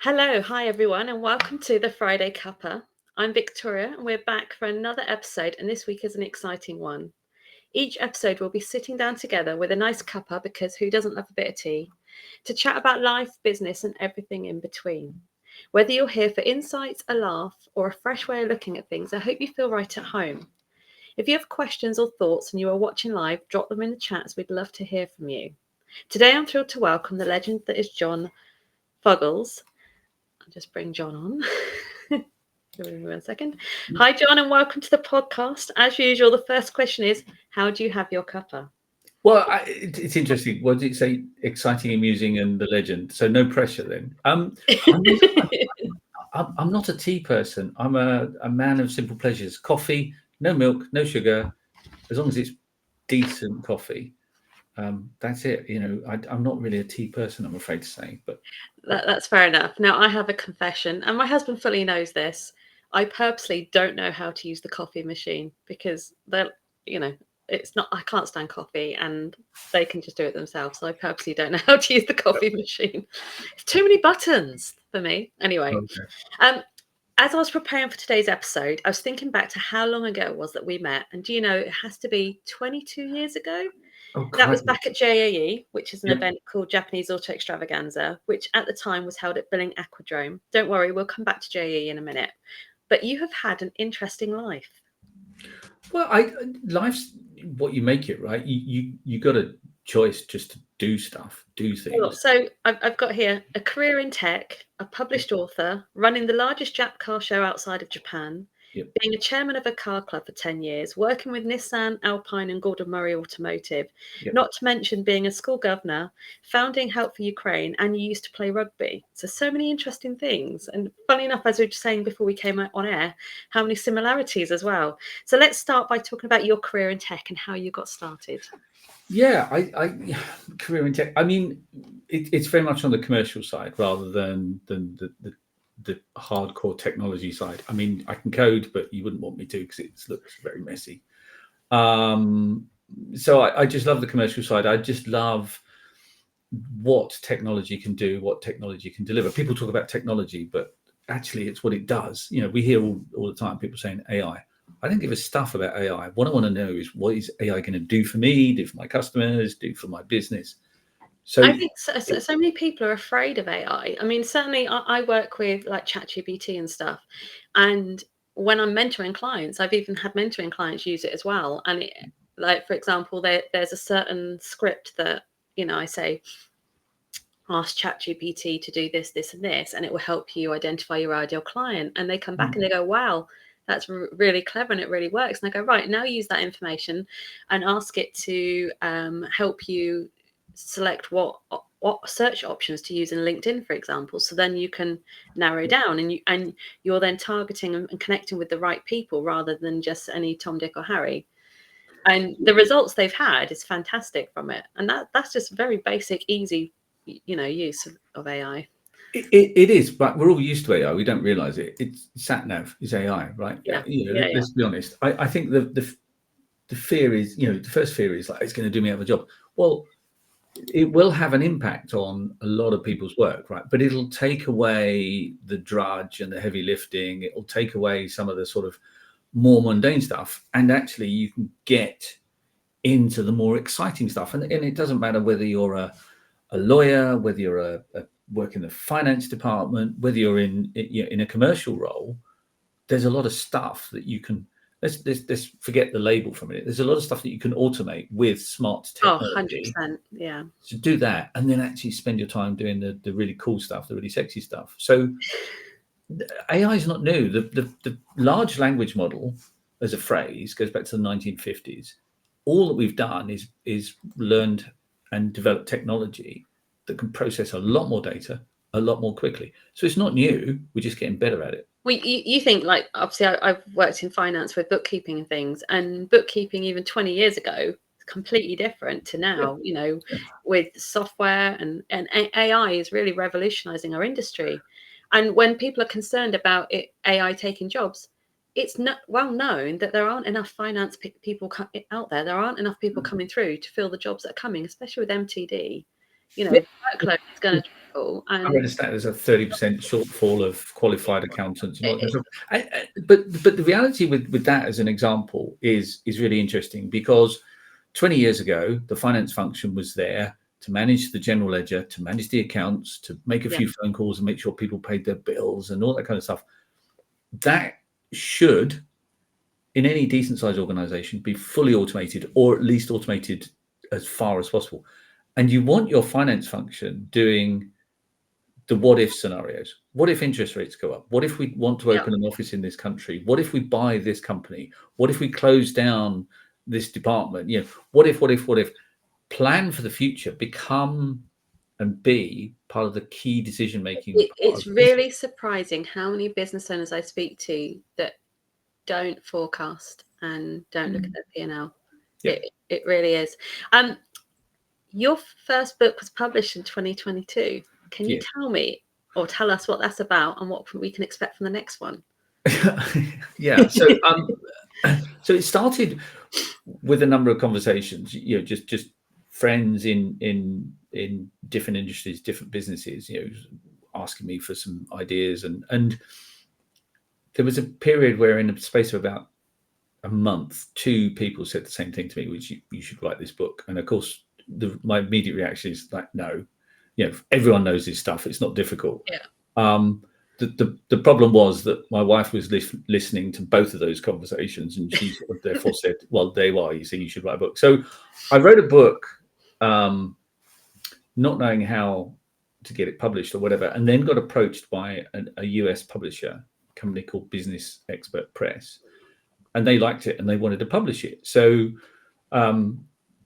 Hello, hi everyone, and welcome to the Friday Cuppa. I'm Victoria, and we're back for another episode, and this week is an exciting one. Each episode we'll be sitting down together with a nice cuppa, because who doesn't love a bit of tea, to chat about life, business, and everything in between. Whether you're here for insights, a laugh, or a fresh way of looking at things, I hope you feel right at home. If you have questions or thoughts and you are watching live, drop them in the chats. We'd love to hear from you. Today I'm thrilled to welcome the legend that is John Fuggles. I'll just bring John on. Give me 1 second. Hi, John, and welcome to the podcast. As usual, the first question is, how do you have your cuppa? Well, it's interesting. What did it say? Exciting, amusing, and the legend. So no pressure then. I'm not a tea person. I'm a man of simple pleasures. Coffee, no milk, no sugar, as long as it's decent coffee. That's it. I'm not really a tea person, I'm afraid to say. But That's fair enough. Now, I have a confession, and my husband fully knows this. I purposely don't know how to use the coffee machine because it's not. I can't stand coffee, and they can just do it themselves. So I purposely don't know how to use the coffee machine. It's too many buttons for me. Anyway, okay. as I was preparing for today's episode, I was thinking back to how long ago it was that we met, and do you know it has to be 22 years ago? Oh, That was crikey. back at JAE, which is an Yep. event called Japanese Auto Extravaganza, which at the time was held at Billing Aquadrome. Don't worry, we'll come back to JAE in a minute. But you have had an interesting life. Well, life's what you make it, right? You got a choice just to do stuff, do Well, things. so I've got here a career in tech, a published author, running the largest Jap car show outside of Japan, Yep. being a chairman of a car club for 10 years, working with Nissan, Alpine, and Gordon Murray Automotive, Yep. not to mention being a school governor, founding Help4Ukraine, and you used to play rugby. So many interesting things. And funny enough, as we were saying before we came on air, how many similarities as well. So let's start by talking about your career in tech and how you got started. Yeah, I career in tech. I mean, it's very much on the commercial side rather than the hardcore technology side. I mean, I can code, but you wouldn't want me to because it looks very messy. So I just love the commercial side. I just love what technology can do, what technology can deliver. People talk about technology, but actually, it's what it does. We hear all the time people saying AI. I don't give a stuff about AI. What I want to know is what is AI going to do for me, do for my customers, do for my business. I So think so many people are afraid of AI. I mean, certainly I work with like ChatGPT and stuff. And when I'm mentoring clients, I've even had mentoring clients use it as well. And like, for example, there's a certain script that, I say, ask ChatGPT to do this, this, and this, and it will help you identify your ideal client. And they come back and they go, wow, that's really clever and it really works. And I go, right, now use that information and ask it to help you select what search options to use in LinkedIn, for example. So then you can narrow down and you're then targeting and connecting with the right people rather than just any Tom, Dick, or Harry. And the results they've had is fantastic from it. And that's just very basic, easy, use of AI. it is, but we're all used to AI. We don't realize it. It's sat nav is AI, right? Yeah, yeah, yeah. Let's be honest. I think the fear is, the first fear is like it's going to do me out of a job. Well, it will have an impact on a lot of people's work, right? But it'll take away the drudge and the heavy lifting. It'll take away some of the sort of more mundane stuff, and actually you can get into the more exciting stuff. And it doesn't matter whether you're a lawyer, whether you're a work in the finance department, whether you're in a commercial role. There's a lot of stuff that you can. Let's forget the label for a minute. There's a lot of stuff that you can automate with smart Oh, technology. 100%. Yeah. So do that, and then actually spend your time doing the really cool stuff, the really sexy stuff. So AI is not new. The large language model, as a phrase, goes back to the 1950s. All that we've done is learned and developed technology that can process a lot more data a lot more quickly. So it's not new. We're just getting better at it. Well, you think, like, obviously I've worked in finance with bookkeeping and things, and bookkeeping even 20 years ago is completely different to Yeah, now, yeah. with software and AI is really revolutionizing our industry. And when people are concerned about AI taking jobs, it's not well known that there aren't enough finance people out there. There aren't enough people coming through to fill the jobs that are coming, especially with MTD. The workload is going to people. I And understand there's a 30% shortfall of qualified accountants and all that kind of stuff. But the reality with that as an example is really interesting, because 20 years ago, the finance function was there to manage the general ledger, to manage the accounts, to make a few phone calls and make sure people paid their bills and all that kind of stuff. That should, in any decent sized organization, be fully automated, or at least automated as far as possible. And you want your finance function doing the what if scenarios. What if interest rates go up? What if we want to open an office in this country? What if we buy this company? What if we close down this department? What if? Plan for the future, become and be part of the key decision making. It's really surprising how many business owners I speak to that don't forecast and don't look at their P&L. It really is. Your first book was published in 2022. Can you tell me or tell us what that's about and what we can expect from the next one? Yeah. So it started with a number of conversations, just friends in different industries, different businesses, asking me for some ideas, and there was a period where, in the space of about a month, 2 people said the same thing to me, which you should write this book. And of course, my immediate reaction is like, no, everyone knows this stuff. It's not difficult. The problem was that my wife was listening to both of those conversations, and she therefore said, well, there you are, you see, you should write a book. So I wrote a book, not knowing how to get it published or whatever, and then got approached by a US publisher, a company called Business Expert Press, and they liked it and they wanted to publish it. So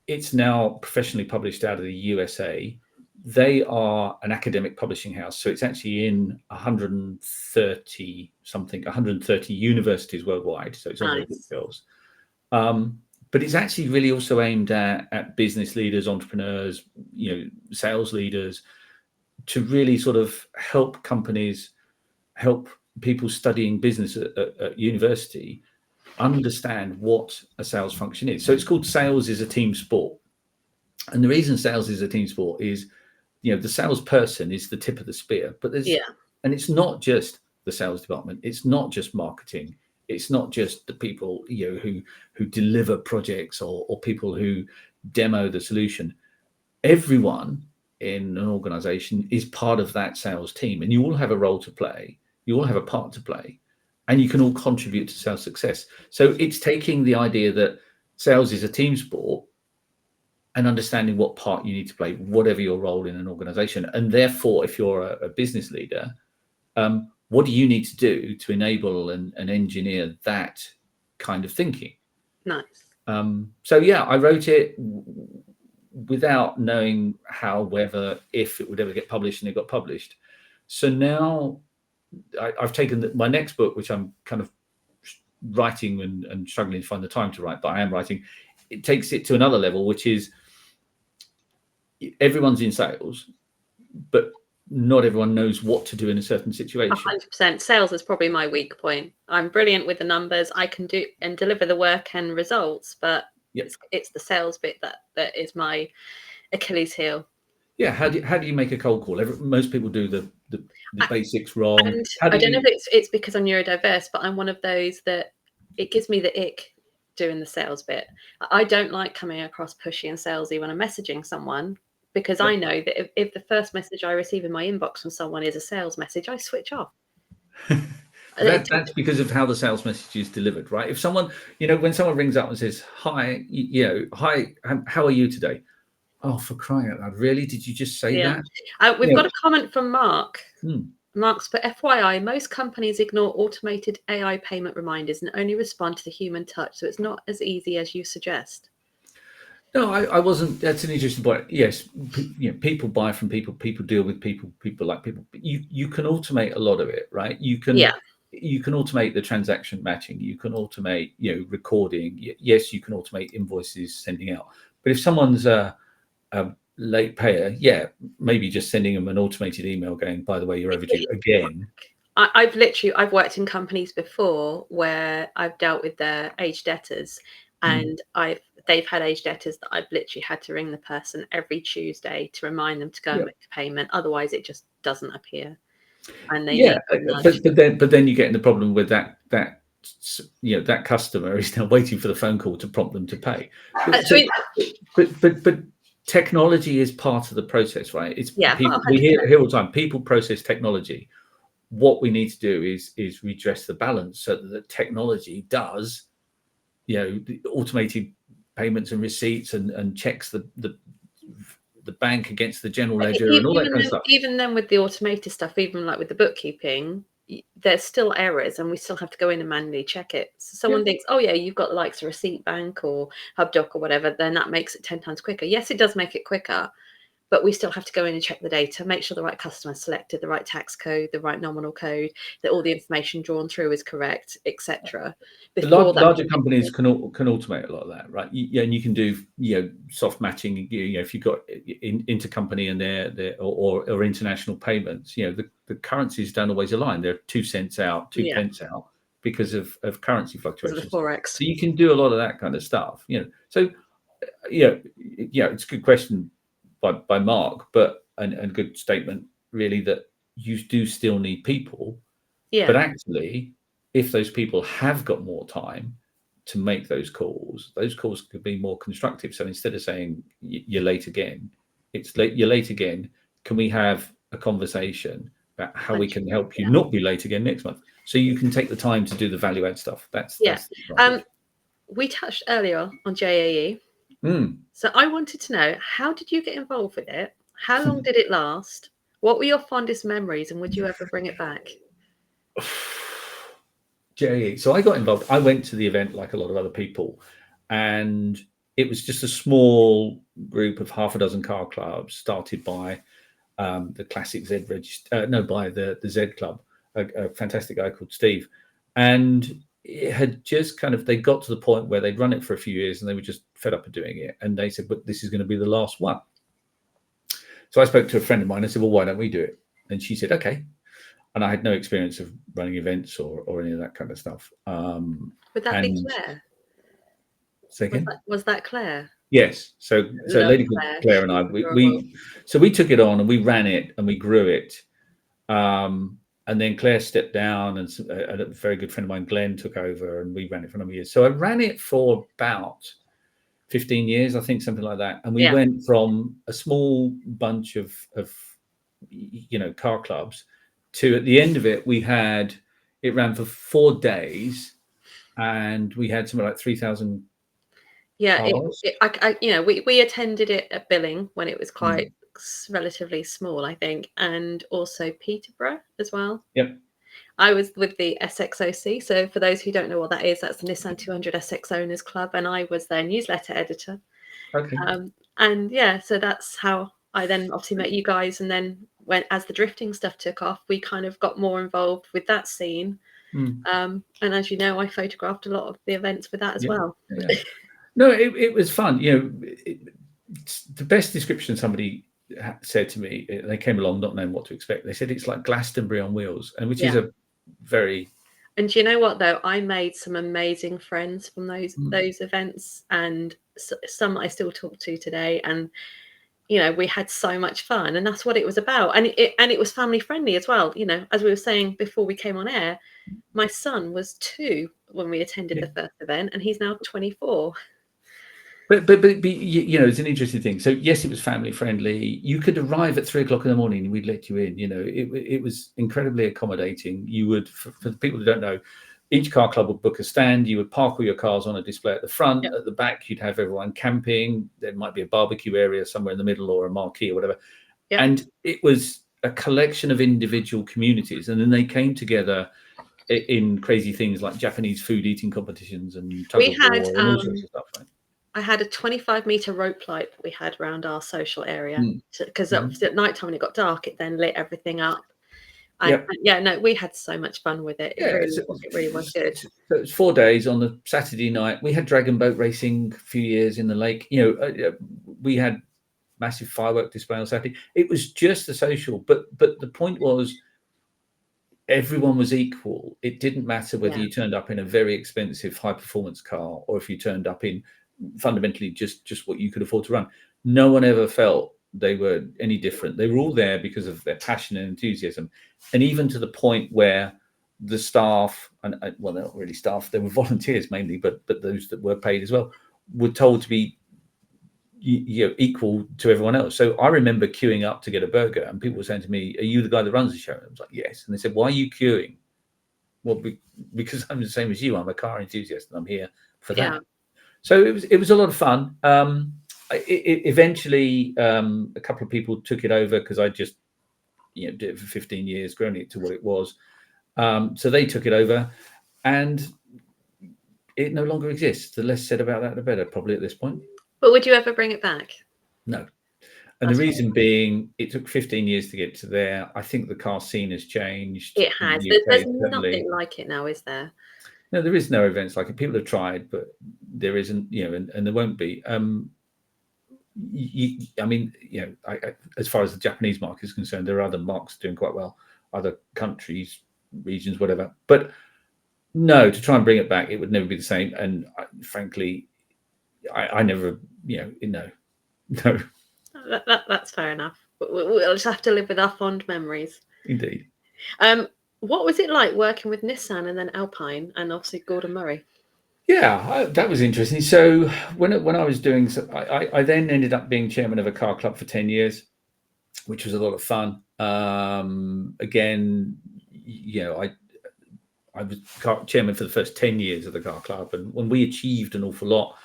it's now professionally published out of the USA. They are an academic publishing house, so it's actually in 130 universities worldwide. So it's on their bookshelves. But it's actually really also aimed at business leaders, entrepreneurs, sales leaders, to really sort of help companies, help people studying business at university understand what a sales function is. So it's called Sales is a Team Sport. And the reason sales is a team sport is, the salesperson is the tip of the spear, but and it's not just the sales department. It's not just marketing. It's not just the people, who deliver projects or people who demo the solution. Everyone in an organization is part of that sales team, and you all have a role to play. You all have a part to play, and you can all contribute to sales success. So it's taking the idea that sales is a team sport and understanding what part you need to play, whatever your role in an organization. And therefore, if you're a business leader, what do you need to do to enable and engineer that kind of thinking? Nice. So yeah, I wrote it without knowing how, whether, if it would ever get published, and it got published. So now I've taken my next book, which I'm kind of writing and struggling to find the time to write, but I am writing. It takes it to another level, which is everyone's in sales, but not everyone knows what to do in a certain situation. 100%. Sales is probably my weak point. I'm brilliant with the numbers. I can do and deliver the work and results, but it's the sales bit that is my Achilles heel. Yeah. How do you make a cold call? Most people do the basics wrong. And I don't know if it's because I'm neurodiverse, but I'm one of those that it gives me the ick doing the sales bit. I don't like coming across pushy and salesy when I'm messaging someone, because I know that if the first message I receive in my inbox from someone is a sales message, I switch off. That's because of how the sales message is delivered, right? If someone, when someone rings up and says, hi, hi, how are you today? Oh, for crying out loud, really? Did you just say that? We've got a comment from Mark. Mark's put, FYI, most companies ignore automated AI payment reminders and only respond to the human touch, so it's not as easy as you suggest. No, I wasn't. That's an interesting point. Yes, people buy from people. People deal with people. People like people. But you can automate a lot of it, right? You can automate the transaction matching. You can automate, recording. Yes, you can automate invoices sending out. But if someone's a late payer, maybe just sending them an automated email going, by the way, you're overdue again. I've worked in companies before where I've dealt with their aged debtors, and I've they've had age debtors that I've literally had to ring the person every Tuesday to remind them to go and make a payment. Otherwise, it just doesn't appear, and they need a nudge. but then you get in the problem with that that customer is now waiting for the phone call to prompt them to pay. But technology is part of the process, right? It's people, we hear all the time, people process technology. What we need to do is redress the balance so that the technology does, the automated payments and receipts and checks the bank against the general ledger and all that kind of stuff. Even then with the automated stuff, even like with the bookkeeping, there's still errors and we still have to go in and manually check it. So someone thinks, oh yeah, you've got the likes of Receipt Bank or HubDoc or whatever, then that makes it 10 times quicker. Yes, it does make it quicker, but we still have to go in and check the data, make sure the right customer selected, the right tax code, the right nominal code, that all the information drawn through is correct, etc. Larger companies can automate a lot of that, right? And you can do soft matching. If you've got intercompany and their or international payments, the currencies don't always align. They're 2 cents out, 2 pence out because of currency fluctuations. Because of the Forex. So you can do a lot of that kind of stuff. So it's a good question by Mark, but and good statement really, that you do still need people. But actually, if those people have got more time to make those calls could be more constructive. So instead of saying you're late again, it's you're late again. Can we have a conversation about how we can help you not be late again next month? So you can take the time to do the value add stuff. That's we touched earlier on JAE. So I wanted to know, how did you get involved with it? How long did it last? What were your fondest memories, and would you ever bring it back? JAE. So I got involved. I went to the event like a lot of other people, and it was just a small group of half a dozen car clubs started by the classic Z by the Z Club, a fantastic guy called Steve, and it had just they got to the point where they'd run it for a few years and they were just fed up of doing it, and they said, but this is going to be the last one. So I spoke to a friend of mine. I said, well, why don't we do it? And she said, okay. And I had no experience of running events or any of that kind of stuff. Would that be Claire? Say again? Was that Claire? Yes. So a lady called Claire and I, we took it on and we ran it and we grew it. And then Claire stepped down, and a very good friend of mine, Glenn, took over, and we ran it for a number of years. So I ran it for about 15 years, I think, something like that. And we went from a small bunch of car clubs to, at the end of it, it ran for 4 days, and we had something like 3,000 cars. We attended it at Billing when it was quite relatively small, I think, and also Peterborough as well. Yep. I was with the SXOC. So for those who don't know what that is, that's the Nissan 200 SX Owners Club, and I was their newsletter editor. Okay. So that's how I then obviously met you guys, and then as the drifting stuff took off, we kind of got more involved with that scene. And as you know, I photographed a lot of the events with that as well. Yeah. No, it was fun. The best description somebody said to me, they came along not knowing what to expect. They said it's like Glastonbury on wheels, and which is a very. And you know what though, I made some amazing friends from those events, and some I still talk to today, and we had so much fun, and that's what it was about. And it was family friendly as well. As we were saying before we came on air, my son was 2 when we attended the first event, and he's now 24. But it's an interesting thing. So yes, it was family friendly. You could arrive at 3 o'clock in the morning and we'd let you in. It was incredibly accommodating. You would, for the people who don't know, each car club would book a stand. You would park all your cars on a display at the front. At the back, you'd have everyone camping. There might be a barbecue area somewhere in the middle, or a marquee or whatever. And it was a collection of individual communities, and then they came together in crazy things like Japanese food eating competitions and tug of war and all sorts of stuff. Right? I had a 25-meter rope light that we had around our social area, because at night time when it got dark, it then lit everything up. We had so much fun with it. It really was good. So it was 4 days. On the Saturday night, we had dragon boat racing a few years in the lake. We had massive firework display on Saturday. It was just a social, but the point was, everyone was equal. It didn't matter whether you turned up in a very expensive high performance car or if you turned up in fundamentally just what you could afford to run. No one ever felt they were any different. They were all there because of their passion and enthusiasm, and even to the point where the staff, and well, they're not really staff, they were volunteers mainly, but those that were paid as well, were told to be equal to everyone else. So I remember queuing up to get a burger, and people were saying to me, "Are you the guy that runs the show?" And I was like, "Yes." And they said, "Why are you queuing?" Well, because I'm the same as you. I'm a car enthusiast, and I'm here for that. Yeah. So it was a lot of fun. Eventually, a couple of people took it over because I just did it for 15 years, growing it to what it was. So they took it over, and it no longer exists. The less said about that, the better, probably at this point. But would you ever bring it back? No. And the reason being, it took 15 years to get to there. I think the car scene has changed. It has. There's nothing like it now, is there? No, there is no events like it. People have tried, but there isn't, and there won't be. I mean, as far as the Japanese market is concerned, there are other markets doing quite well, other countries, regions, whatever. But no, to try and bring it back, it would never be the same. And frankly, I never, no. That's fair enough. We'll just have to live with our fond memories. Indeed. What was it like working with Nissan and then Alpine and obviously Gordon Murray? Yeah, that was interesting. So when I was doing, I then ended up being chairman of a car club for 10 years, which was a lot of fun. Again, I was chairman for the first 10 years of the car club, and when we achieved an awful lot,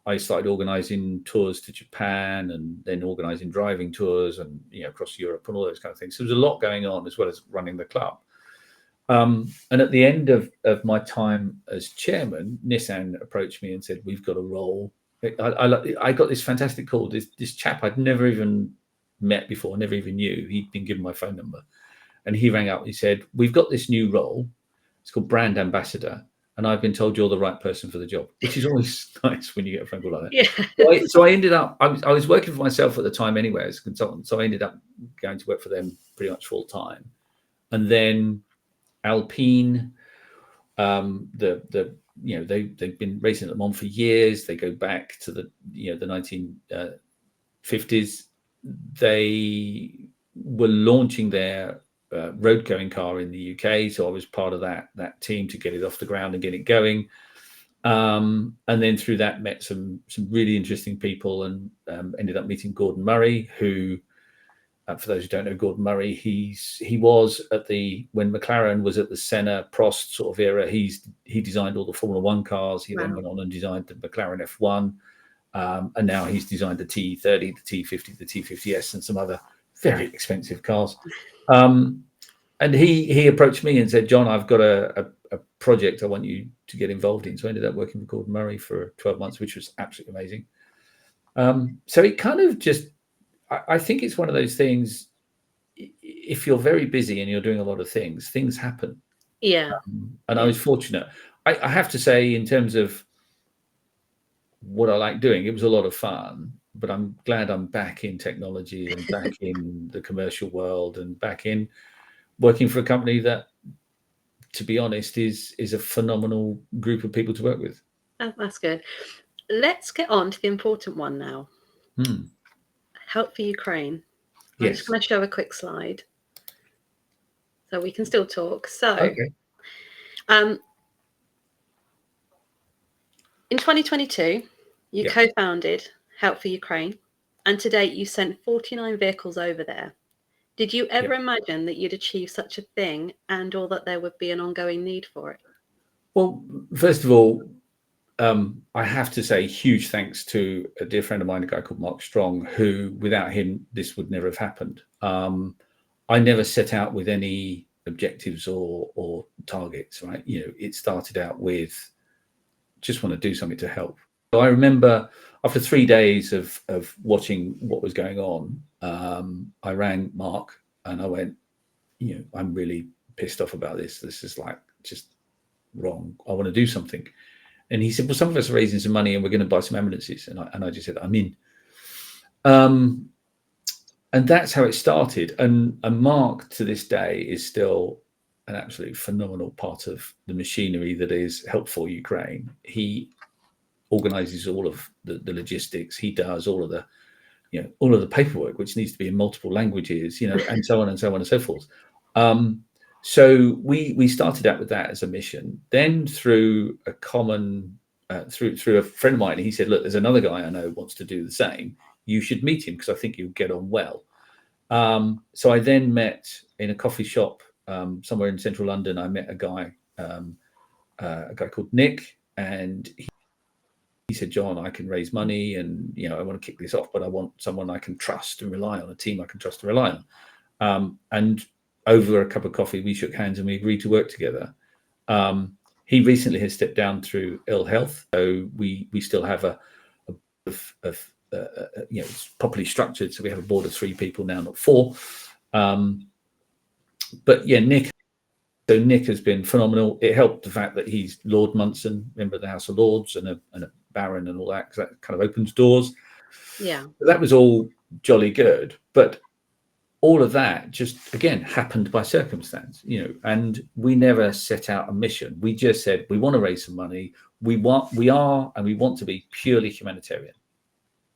I started organising tours to Japan, and then organising driving tours, and across Europe and all those kind of things. So there was a lot going on, as well as running the club. And at the end of my time as chairman, Nissan approached me and said, "We've got a role." I got this fantastic call. This chap I'd never even met before, never even knew. He'd been given my phone number, and he rang up. He said, "We've got this new role. It's called brand ambassador, and I've been told you're the right person for the job," which is always nice when you get a phone call like that. Yeah. So I ended up, I was working for myself at the time anyway as a consultant. So I ended up going to work for them pretty much full time. And then Alpine, they've been racing at Le Mans for years. They go back to the 1950s. They were launching their road going car in the UK, so I was part of that team to get it off the ground and get it going. And then through that met some really interesting people, and ended up meeting Gordon Murray, who, for those who don't know Gordon Murray, he was when McLaren was at the Senna Prost sort of era. He designed all the Formula One cars. He then went on and designed the McLaren F1, and now he's designed the T30, the T50, the T50S, and some other very expensive cars. And he approached me and said, "John, I've got a project I want you to get involved in." So I ended up working with Gordon Murray for 12 months, which was absolutely amazing. So it kind of just, I think it's one of those things, if you're very busy and you're doing a lot of things happen. Yeah. And I was fortunate. I have to say, in terms of what I like doing, it was a lot of fun, but I'm glad I'm back in technology and back in the commercial world and back in working for a company that, to be honest, is a phenomenal group of people to work with. That's good. Let's get on to the important one now. Help for Ukraine. I'm just going to show a quick slide so we can still talk. So, okay. In 2022, you co-founded Help for Ukraine, and to date you sent 49 vehicles over there. Did you ever imagine that you'd achieve such a thing, and or that there would be an ongoing need for it? Well, first of all, I have to say huge thanks to a dear friend of mine, a guy called Mark Strong, who, without him, this would never have happened. I never set out with any objectives or targets, right? It started out with just want to do something to help. So I remember after 3 days of watching what was going on, I rang Mark and I went, I'm really pissed off about this. This is like just wrong. I want to do something. And he said, well, some of us are raising some money and we're going to buy some ambulances. And I just said, I'm in. And that's how it started. And Mark, to this day, is still an absolutely phenomenal part of the machinery that is Help4Ukraine. organizes all of the logistics. He does all of the, all of the paperwork, which needs to be in multiple languages, and so on and so on and so forth. So we started out with that as a mission. Then through a common, through a friend of mine, he said, look, there's another guy I know wants to do the same. You should meet him because I think you'll get on well. So I then met in a coffee shop somewhere in central London. I met a guy called Nick, and he said, John, I can raise money, and I want to kick this off, but I want someone I can trust and rely on, a team I can trust and rely on. And over a cup of coffee, we shook hands and we agreed to work together. He recently has stepped down through ill health, so we still have it's properly structured. So we have a board of 3 people now, not 4. But yeah, Nick has been phenomenal. It helped the fact that he's Lord Munson, member of the House of Lords, and a baron and all that, because that kind of opens doors. Yeah, but that was all jolly good. But all of that just, again, happened by circumstance, and we never set out a mission. We just said, we want to raise some money. We want to be purely humanitarian.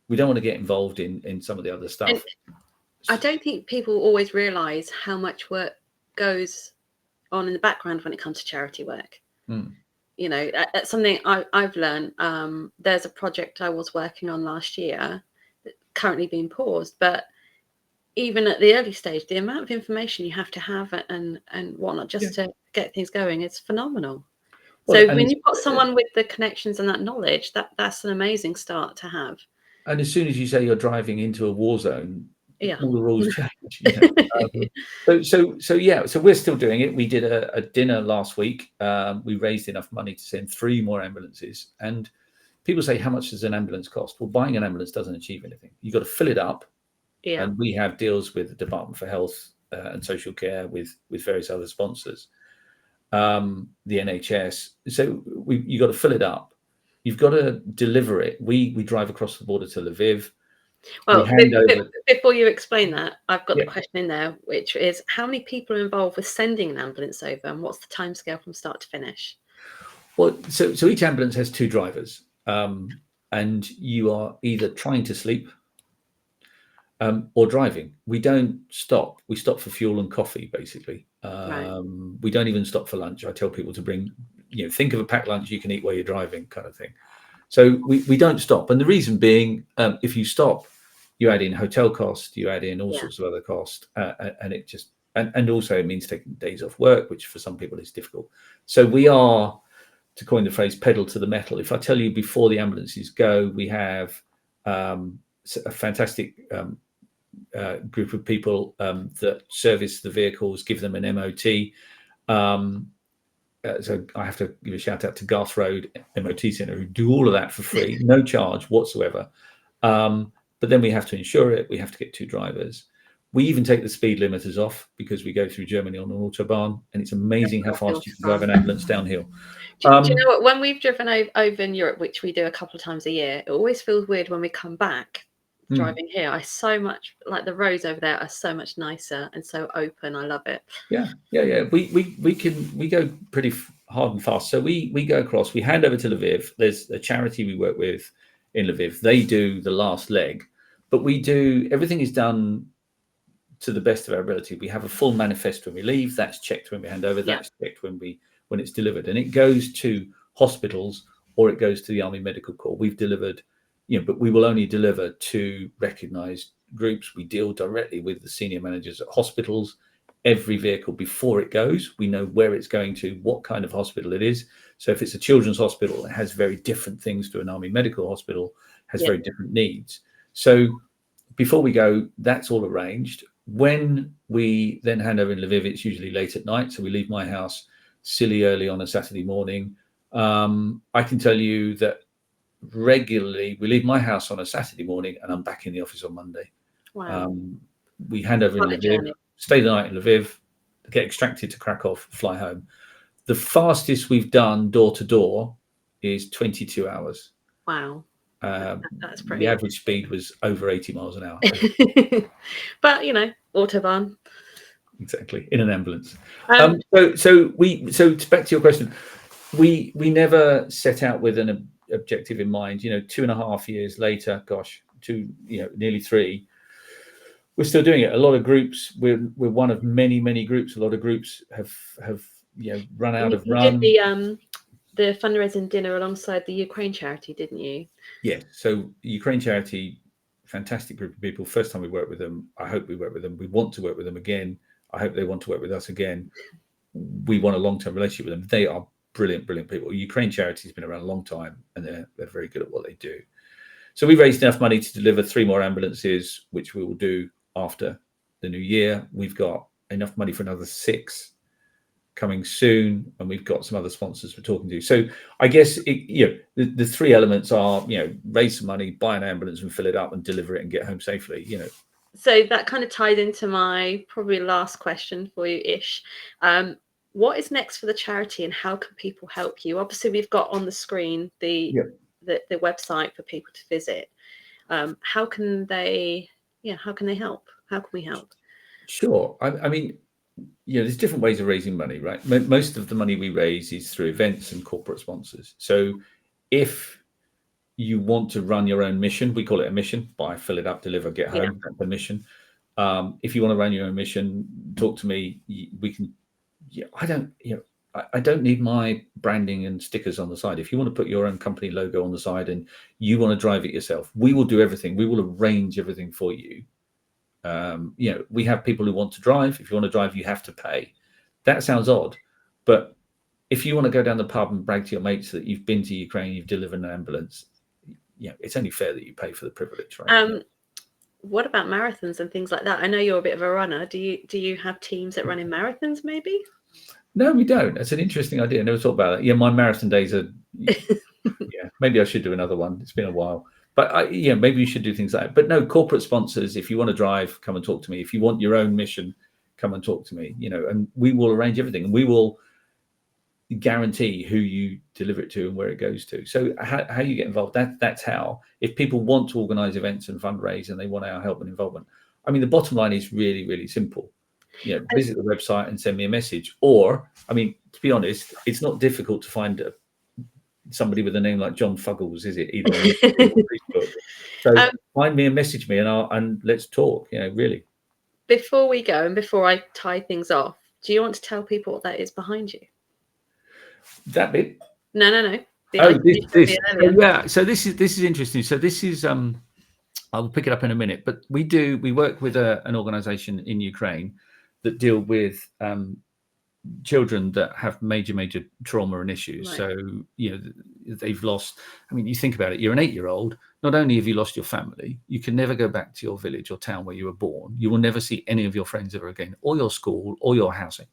We don't want to get involved in some of the other stuff. And I don't think people always realize how much work goes on in the background when it comes to charity work. That's something I've learned. There's a project I was working on last year, currently being paused, but even at the early stage, the amount of information you have to have and whatnot just to get things going is phenomenal. Well, so when you've got someone with the connections and that knowledge, that's an amazing start to have. And as soon as you say you're driving into a war zone, all the rules change. So we're still doing it. We did a dinner last week. We raised enough money to send 3 more ambulances. And people say, how much does an ambulance cost? Well, buying an ambulance doesn't achieve anything. You've got to fill it up. Yeah. And we have deals with the Department for Health and Social Care with various other sponsors, the NHS. So you've got to fill it up. You've got to deliver it. We drive across the border to Lviv. Well, before you explain that, I've got the question in there, which is how many people are involved with sending an ambulance over, and what's the timescale from start to finish? Well, so each ambulance has 2 drivers, and you are either trying to sleep or driving. We don't stop. We stop for fuel and coffee, basically. Right. We don't even stop for lunch. I tell people to bring, think of a packed lunch you can eat while you're driving, kind of thing. So we don't stop. And the reason being, if you stop, you add in hotel cost, you add in all sorts of other cost, and it just, and also it means taking days off work, which for some people is difficult. So we are, to coin the phrase, pedal to the metal. If I tell you before the ambulances go, we have a fantastic group of people that service the vehicles, give them an MOT. So I have to give a shout out to Garth Road MOT Centre, who do all of that for free, no charge whatsoever. But then we have to insure it. We have to get 2 drivers. We even take the speed limiters off because we go through Germany on an Autobahn, and it's amazing how fast you can drive an ambulance downhill. Do you know what? When we've driven over in Europe, which we do a couple of times a year, it always feels weird when we come back driving here. I so much like the roads over there are so much nicer and so open. I love it. Yeah. We go pretty hard and fast. So we go across. We hand over to Lviv. There's a charity we work with in Lviv. They do the last leg, but we do, everything is done to the best of our ability. We have a full manifest when we leave. That's checked when we hand over. That's checked when it's delivered, and it goes to hospitals or it goes to the Army Medical Corps. We've delivered, but we will only deliver to recognised groups. We deal directly with the senior managers at hospitals. Every vehicle, before it goes, we know where it's going to, what kind of hospital it is. So if it's a children's hospital, it has very different things to an Army Medical Hospital, has very different needs. So before we go, that's all arranged. When we then hand over in Lviv, it's usually late at night. So we leave my house silly early on a Saturday morning. I can tell you that regularly we leave my house on a Saturday morning and I'm back in the office on Monday. Wow. We hand over in Lviv, stay the night in Lviv, get extracted to Krakow, fly home. The fastest we've done door to door is 22 hours. Wow. That's pretty. The average speed was over 80 miles an hour. But Autobahn. Exactly, in an ambulance. So back to your question, we never set out with objective in mind. 2.5 years later, nearly 3, we're still doing it. A lot of groups, we're one of many groups. A lot of groups have run out of run. You did the fundraising dinner alongside the Ukraine charity, didn't you? Yes. So Ukraine charity, fantastic group of people. First time we worked with them. I hope we work with them. We want to work with them again. I hope they want to work with us again. We want a long-term relationship with them. They are brilliant people. Ukraine charity has been around a long time, and they're very good at what they do. So we raised enough money to deliver 3 more ambulances, which we will do after the new year. We've got enough money for another 6 coming soon, and we've got some other sponsors we're talking to. So I guess the 3 elements are raise some money, buy an ambulance and fill it up and deliver it and get home safely. So that kind of tied into my probably last question for you, Ish. What is next for the charity, and how can people help you? Obviously, we've got on the screen the website for people to visit. How can they help? How can we help? Sure. I mean, there's different ways of raising money, right? Most of the money we raise is through events and corporate sponsors. So if you want to run your own mission, we call it a mission: buy, fill it up, deliver, get home. That's the mission. If you want to run your own mission, talk to me. We can. I don't need my branding and stickers on the side. If you want to put your own company logo on the side and you want to drive it yourself, we will do everything. We will arrange everything for you. We have people who want to drive. If you want to drive, you have to pay. That sounds odd, but if you want to go down the pub and brag to your mates that you've been to Ukraine, you've delivered an ambulance, it's only fair that you pay for the privilege, right? What about marathons and things like that? I know you're a bit of a runner. Do you have teams that run in marathons, maybe? No, we don't. That's an interesting idea. I never thought about that. My marathon days are. Maybe I should do another one. It's been a while. But maybe you should do things like that. But no, corporate sponsors, if you want to drive, come and talk to me. If you want your own mission, come and talk to me, and we will arrange everything. And we will guarantee who you deliver it to and where it goes to. So how you get involved, that's how. If people want to organize events and fundraise and they want our help and involvement, I mean, the bottom line is really, really simple. Visit the website and send me a message. Or, I mean, to be honest, it's not difficult to find somebody with a name like John Fuggles, is it? Either on Facebook. So find me and message me, and let's talk. Really. Before we go and before I tie things off, do you want to tell people what that is behind you? That bit? No. This. Yeah. So this is interesting. So this is I'll pick it up in a minute. But we work with an organisation in Ukraine that deal with children that have major trauma and issues. Right. So they've lost. I mean, you think about it. You're an 8-year-old. Not only have you lost your family, you can never go back to your village or town where you were born. You will never see any of your friends ever again, or your school, or your housing.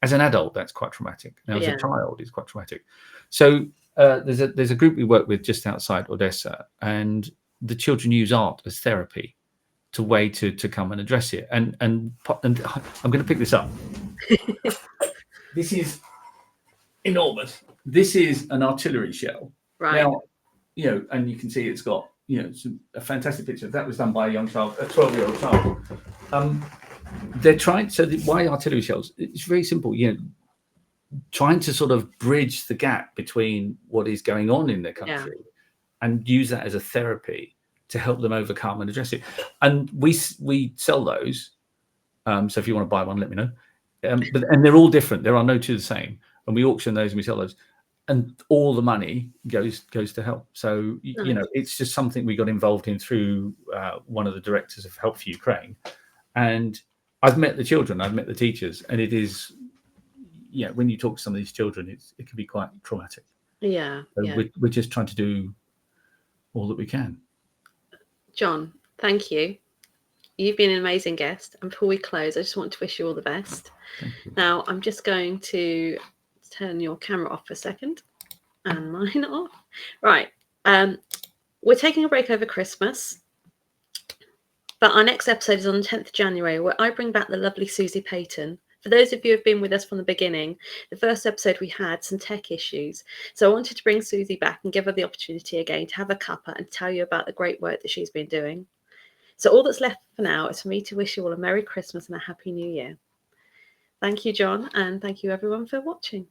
As an adult, that's quite traumatic. Now, as a child, it's quite traumatic. So there's a group we work with just outside Odessa, and the children use art as therapy to come and address it. And I'm going to pick this up. This is enormous. This is an artillery shell. Right. Now, and you can see it's got, a fantastic picture. That was done by a young child, a 12-year-old child. They're trying. So why artillery shells? It's very simple. Trying to sort of bridge the gap between what is going on in their country and use that as a therapy to help them overcome and address it. And we sell those. So if you want to buy one, let me know. And they're all different. There are no two the same. And we auction those and we sell those. And all the money goes to help. So, it's just something we got involved in through one of the directors of Help4Ukraine. And I've met the children, I've met the teachers, and it is, when you talk to some of these children, it can be quite traumatic. Yeah. So we're just trying to do all that we can. John, thank you. You've been an amazing guest. And before we close, I just want to wish you all the best. Thank you. Now, I'm just going to turn your camera off for a second and mine off. Right. We're taking a break over Christmas. But our next episode is on the 10th of January, where I bring back the lovely Susie Payton. For those of you who have been with us from the beginning, the first episode we had some tech issues. So I wanted to bring Susie back and give her the opportunity again to have a cuppa and tell you about the great work that she's been doing. So all that's left for now is for me to wish you all a Merry Christmas and a Happy New Year. Thank you, John, and thank you everyone for watching.